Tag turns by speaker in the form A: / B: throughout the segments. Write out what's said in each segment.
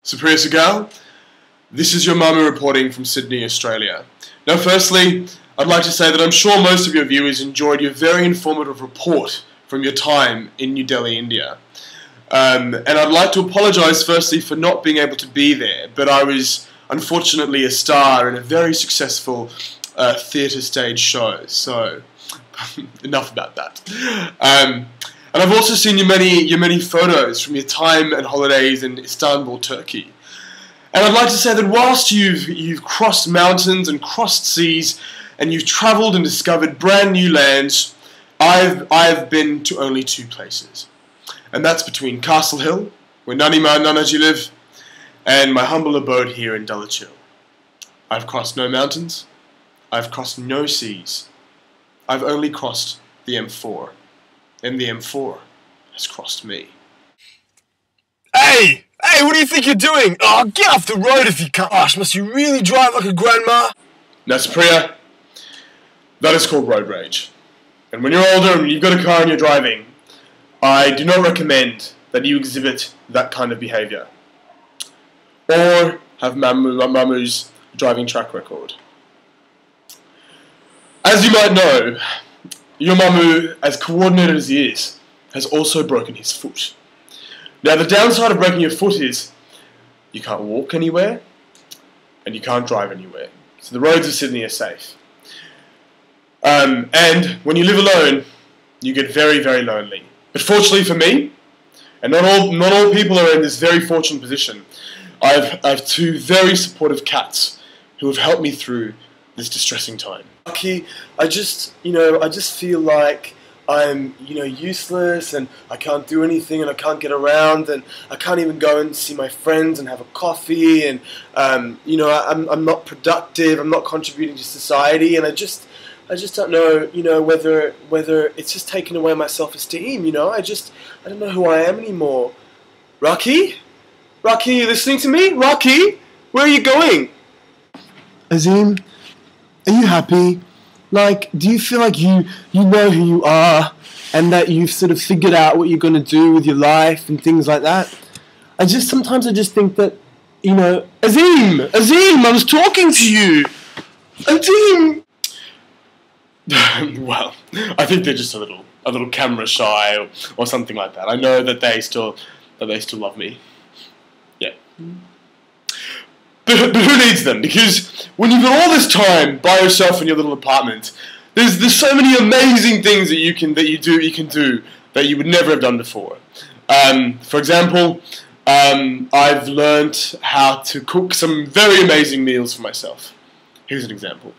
A: Supriyacnn, this is your mama reporting from Sydney, Australia. Now firstly, I'd like to say that I'm sure most of your viewers enjoyed your very informative report from your time in New Delhi, India. And I'd like to apologise firstly for not being able to be there, but I was unfortunately a star in a very successful theatre stage show, so enough about that. And I've also seen your many photos from your time and holidays in Istanbul, Turkey. And I'd like to say that whilst you've crossed mountains and crossed seas, and you've travelled and discovered brand new lands, I've been to only two places. And that's between Castle Hill, where Nanima and Nanaji live, and my humble abode here in Dulwich. I've crossed no mountains, I've crossed no seas, I've only crossed the M4, and the M4 has crossed me.
B: Hey! Hey, what do you think you're doing? Oh, get off the road if you can't. Gosh, must you really drive like a grandma?
A: Now, Supriya, that is called road rage. And when you're older and you've got a car and you're driving, I do not recommend that you exhibit that kind of behaviour. Or have Mamu's driving track record. As you might know, your Mamu, as coordinated as he is, has also broken his foot. Now the downside of breaking your foot is you can't walk anywhere and you can't drive anywhere. So the roads of Sydney are safe. And when you live alone, you get very, very lonely. But fortunately for me, and not all people are in this very fortunate position, I have two very supportive cats who have helped me through this distressing time.
B: Lucky, I just feel like I'm, useless, and I can't do anything, and I can't get around, and I can't even go and see my friends and have a coffee, and I'm not productive, I'm not contributing to society, and I just don't know, whether it's just taken away my self-esteem, I don't know who I am anymore. Rocky? Rocky, are you listening to me? Rocky? Where are you going?
C: Azim, are you happy? Like, do you feel like you know who you are, and that you've sort of figured out what you're going to do with your life and things like that? Sometimes I just think that, Azim, I was talking to you. Azim.
A: Well, I think they're just a little camera shy or something like that. I know that they still love me. Yeah. But who needs them? Because when you've got all this time by yourself in your little apartment, there's so many amazing things that you can do that you would never have done before. For example, I've learnt how to cook some very amazing meals for myself. Here's an example.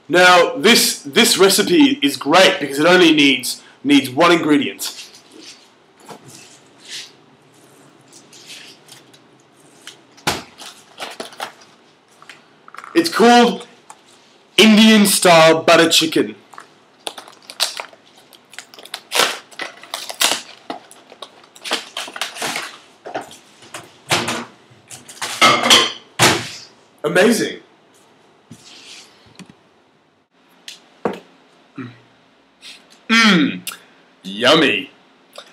A: Now, this recipe is great because it only needs one ingredient. It's called Indian style butter chicken. Amazing. Yummy.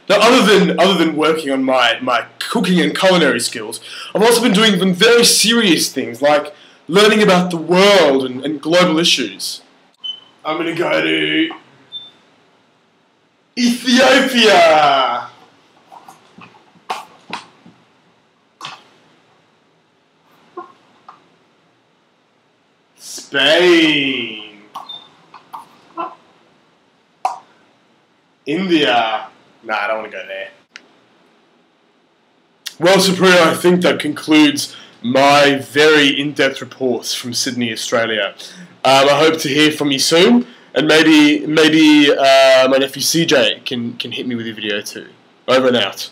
A: Now, other than working on my cooking and culinary skills, I've also been doing some very serious things like learning about the world and global issues. I'm gonna go to Ethiopia. Spain. India. Nah, I don't want to go there. Well, Supriya, I think that concludes my very in-depth reports from Sydney, Australia. I hope to hear from you soon, and maybe my nephew CJ can hit me with a video too. Over and out.